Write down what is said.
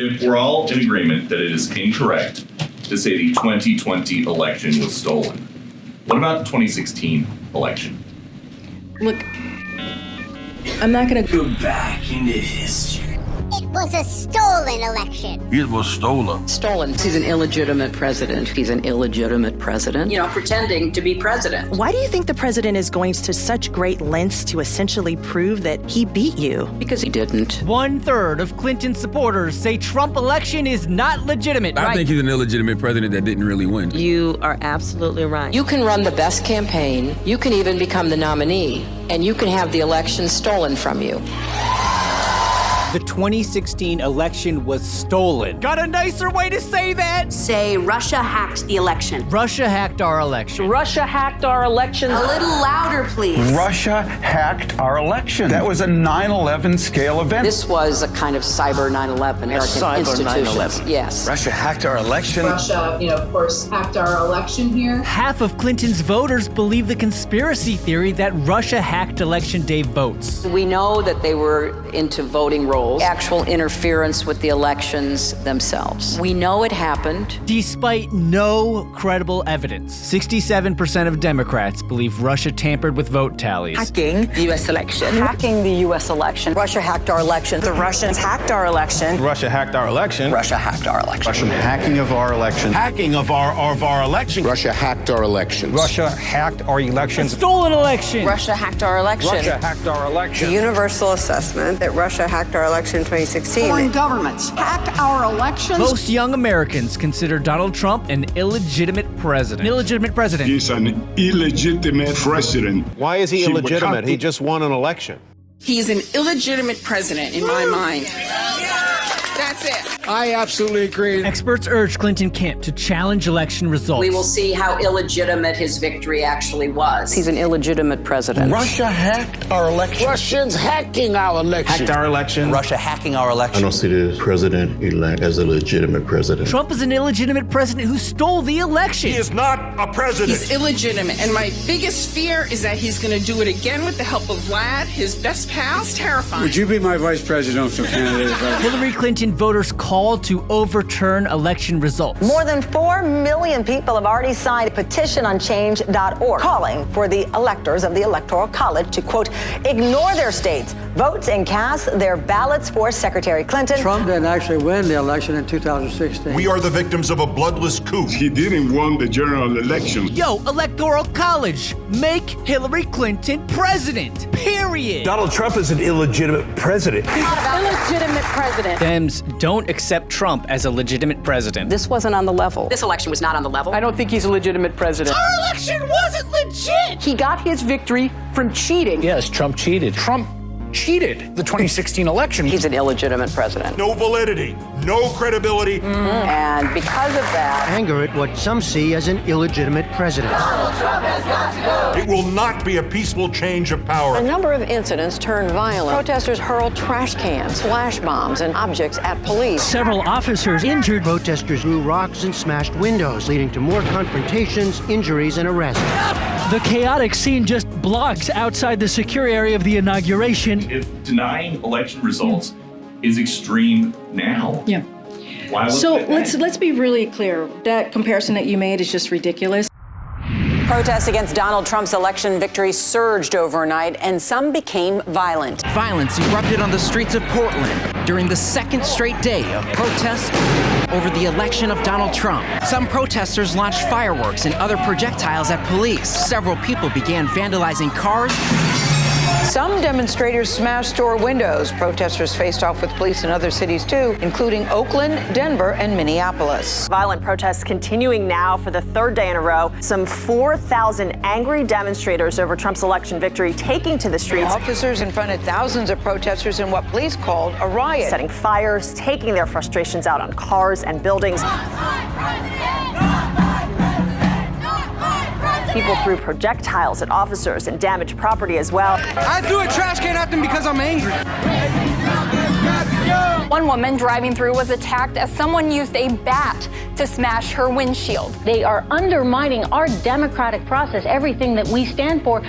if we're all in agreement that it is incorrect to say the 2020 election was stolen, what about the 2016 election? Look, I'm not going to go back into history. It was a stolen election. It was stolen. Stolen. He's an illegitimate president. He's an illegitimate president. You know, pretending to be president. Why do you think the president is going to such great lengths to essentially prove that he beat you? Because he didn't. 1/3 of Clinton supporters say Trump election is not legitimate. I think he's an illegitimate president that didn't really win. You are absolutely right. You can run the best campaign, you can even become the nominee, and you can have the election stolen from you. The 2016 election was stolen. Got a nicer way to say that? Say Russia hacked the election. Russia hacked our election. Russia hacked our election. A little louder, please. Russia hacked our election. That was a 9/11 scale event. This was a kind of cyber 9/11. American institutions. Yes. Russia hacked our election. Russia, of course, hacked our election here. Half of Clinton's voters believe the conspiracy theory that Russia hacked election day votes. We know that they were into voting rolls. Actual interference with the elections themselves. We know it happened. Despite no credible evidence, 67% of Democrats believe Russia tampered with vote tallies. Hacking the U.S. election. Hacking the U.S. election. Russia hacked our election. The Russians hacked our election. Russia hacked our election. Russia hacked our election. Russian hacking of our election. Hacking of our election. Russia hacked our elections. Russia hacked our elections. Stolen election. Russia hacked our election. Russia hacked our election. The universal assessment that Russia hacked our election in 2016. Foreign governments hacked our elections. Most young Americans consider Donald Trump an illegitimate president. He's an illegitimate president. Why is he illegitimate? He just won an election. He's an illegitimate president in my mind. That's it. I absolutely agree. Experts urge Clinton camp to challenge election results. We will see how illegitimate his victory actually was. He's an illegitimate president. Russia hacked our election. Russians hacking our election. Hacked our election. Russia hacking our election. I don't see the president-elect as a legitimate president. Trump is an illegitimate president who stole the election. He is not a president. He's illegitimate, and my biggest fear is that he's going to do it again with the help of Vlad, his best pal. It's terrifying. Would you be my vice presidential candidate? Hillary Clinton voters call to overturn election results. More than 4 million people have already signed a petition on change.org, calling for the electors of the Electoral College to, quote, ignore their states' votes and cast their ballots for Secretary Clinton. Trump didn't actually win the election in 2016. We are the victims of a bloodless coup. He didn't win the general election. Yo, Electoral College, make Hillary Clinton president, period. Donald Trump is an illegitimate president. Illegitimate president. Dems don't accept Trump as a legitimate president. This wasn't on the level. This election was not on the level. I don't think he's a legitimate president. Our election wasn't legit! He got his victory from cheating. Yes, Trump cheated. Trump cheated the 2016 election. He's an illegitimate president. No validity, no credibility. And because of that, Anger at what some see as an illegitimate president. It will not be a peaceful change of power. a number of incidents turned violent. Protesters hurled trash cans, flash bombs, and objects at police. Several officers injured. Protesters threw rocks and smashed windows, leading to more confrontations, injuries, and arrests. The chaotic scene just blocks outside the secure area of the inauguration. If denying election results is extreme now, Yeah. why was So it then? let's be really clear. That comparison that you made is just ridiculous. Protests against Donald Trump's election victory surged overnight, and some became violent. Violence erupted on the streets of Portland during the second straight day of protests over the election of Donald Trump. Some protesters launched fireworks and other projectiles at police. Several people began vandalizing cars. Some demonstrators smashed store windows. Protesters faced off with police in other cities, too, including Oakland, Denver, and Minneapolis. Violent protests continuing now for the third day in a row. Some 4,000 angry demonstrators over Trump's election victory taking to the streets. Officers confronted thousands of protesters in what police called a riot. Setting fires, taking their frustrations out on cars and buildings. People threw projectiles at officers and damaged property as well. I threw a trash can at them because I'm angry. One woman driving through was attacked as someone used a bat to smash her windshield. They are undermining our democratic process, everything that we stand for.